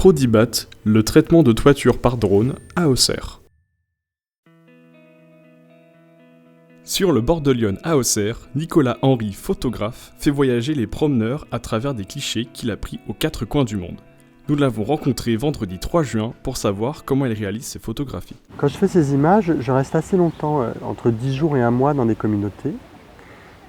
Prodibat, le traitement de toiture par drone à Auxerre. Sur le bord de l'Yonne à Auxerre, Nicolas Henry, photographe, fait voyager les promeneurs à travers des clichés qu'il a pris aux quatre coins du monde. Nous l'avons rencontré vendredi 3 juin pour savoir comment il réalise ses photographies. Quand je fais ces images, je reste assez longtemps, entre 10 jours et un mois dans des communautés.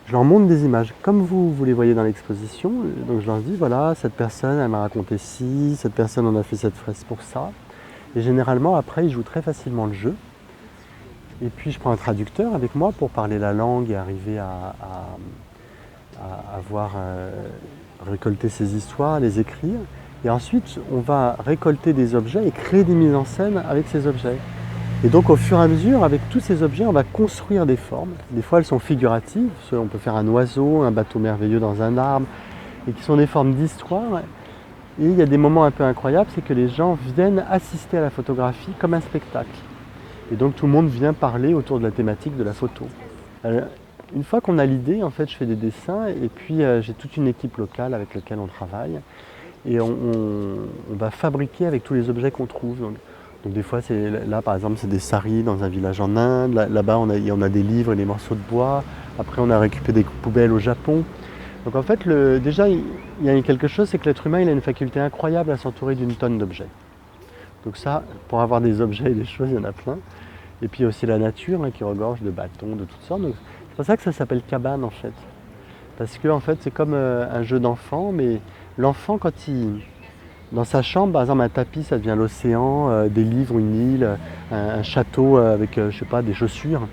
Je leur montre des images comme vous les voyez dans l'exposition. Donc je leur dis, voilà, cette personne, elle m'a raconté ci, cette personne en a fait cette fresque pour ça. Et généralement, après, ils jouent très facilement le jeu. Et puis je prends un traducteur avec moi pour parler la langue et arriver à récolter ces histoires, les écrire. Et ensuite, on va récolter des objets et créer des mises en scène avec ces objets. Et donc au fur et à mesure, avec tous ces objets, on va construire des formes. Des fois, elles sont figuratives. On peut faire un oiseau, un bateau merveilleux dans un arbre, et qui sont des formes d'histoire. Et il y a des moments un peu incroyables, c'est que les gens viennent assister à la photographie comme un spectacle. Et donc tout le monde vient parler autour de la thématique de la photo. Alors, une fois qu'on a l'idée, en fait, je fais des dessins et puis j'ai toute une équipe locale avec laquelle on travaille. Et on va fabriquer avec tous les objets qu'on trouve. Donc des fois, là par exemple, c'est des saris dans un village en Inde. Là-bas, on a des livres et des morceaux de bois. Après, on a récupéré des poubelles au Japon. Donc en fait, déjà, il y a quelque chose, c'est que l'être humain, il a une faculté incroyable à s'entourer d'une tonne d'objets. Donc ça, pour avoir des objets et des choses, il y en a plein. Et puis aussi la nature qui regorge de bâtons, de toutes sortes. Donc, c'est pour ça que ça s'appelle cabane en fait. Parce que en fait, c'est comme un jeu d'enfant, mais l'enfant, dans sa chambre, par exemple, un tapis, ça devient l'océan, des livres, une île, un château avec, je sais pas, des chaussures.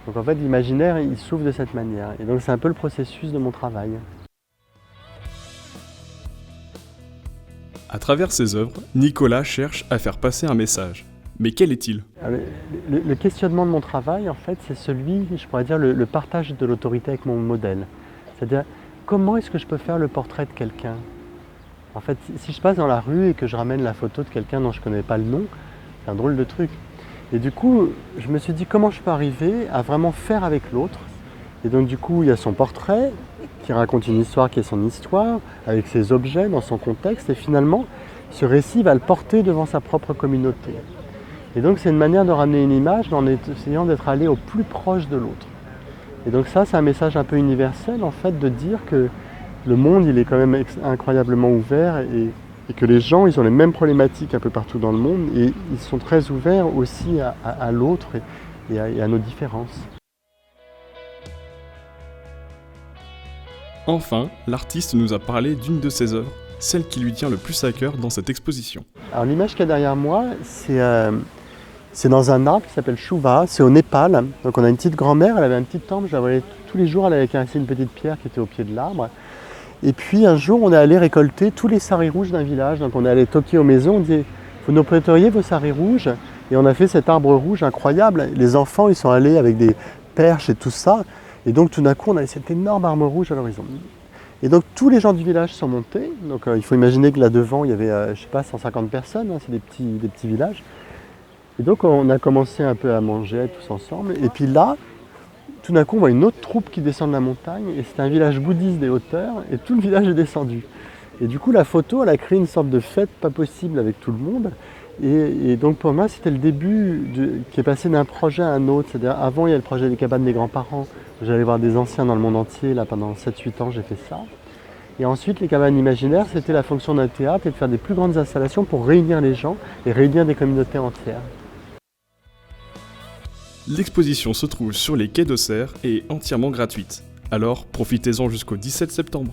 Donc en fait, l'imaginaire, il s'ouvre de cette manière. Et donc c'est un peu le processus de mon travail. À travers ses œuvres, Nicolas cherche à faire passer un message. Mais quel est-il ? Le questionnement de mon travail, en fait, c'est celui, je pourrais dire, le partage de l'autorité avec mon modèle. C'est-à-dire, comment est-ce que je peux faire le portrait de quelqu'un ? En fait, si je passe dans la rue et que je ramène la photo de quelqu'un dont je ne connais pas le nom, c'est un drôle de truc. Et du coup, je me suis dit, comment je peux arriver à vraiment faire avec l'autre ? Et donc du coup, il y a son portrait qui raconte une histoire qui est son histoire, avec ses objets dans son contexte, et finalement, ce récit va le porter devant sa propre communauté. Et donc c'est une manière de ramener une image en essayant d'être allé au plus proche de l'autre. Et donc ça, c'est un message un peu universel, en fait, de dire que le monde, il est quand même incroyablement ouvert et que les gens, ils ont les mêmes problématiques un peu partout dans le monde et ils sont très ouverts aussi à l'autre et à nos différences. Enfin, l'artiste nous a parlé d'une de ses œuvres, celle qui lui tient le plus à cœur dans cette exposition. Alors l'image qu'il y a derrière moi, c'est dans un arbre qui s'appelle Shuva, c'est au Népal. Donc on a une petite grand-mère, elle avait un petit temple, je la voyais tous les jours, elle allait caresser une petite pierre qui était au pied de l'arbre. Et puis un jour, on est allé récolter tous les saris rouges d'un village. Donc on est allé toquer aux maisons, on dit « Vous nous prêteriez vos saris rouges ?» Et on a fait cet arbre rouge incroyable. Les enfants, ils sont allés avec des perches et tout ça. Et donc tout d'un coup, on a cet énorme arbre rouge à l'horizon. Et donc tous les gens du village sont montés. Donc il faut imaginer que là devant, il y avait, je sais pas, 150 personnes, c'est des petits villages. Et donc on a commencé un peu à manger tous ensemble. Et puis là, tout d'un coup, on voit une autre troupe qui descend de la montagne. Et c'est un village bouddhiste des hauteurs. Et tout le village est descendu. Et du coup, la photo, elle a créé une sorte de fête pas possible avec tout le monde. Et donc pour moi, c'était le début qui est passé d'un projet à un autre. C'est-à-dire avant, il y a le projet des cabanes des grands-parents. J'allais voir des anciens dans le monde entier. Là, pendant 7-8 ans, j'ai fait ça. Et ensuite, les cabanes imaginaires, c'était la fonction d'un théâtre et de faire des plus grandes installations pour réunir les gens et réunir des communautés entières. L'exposition se trouve sur les quais d'Auxerre et est entièrement gratuite. Alors profitez-en jusqu'au 17 septembre.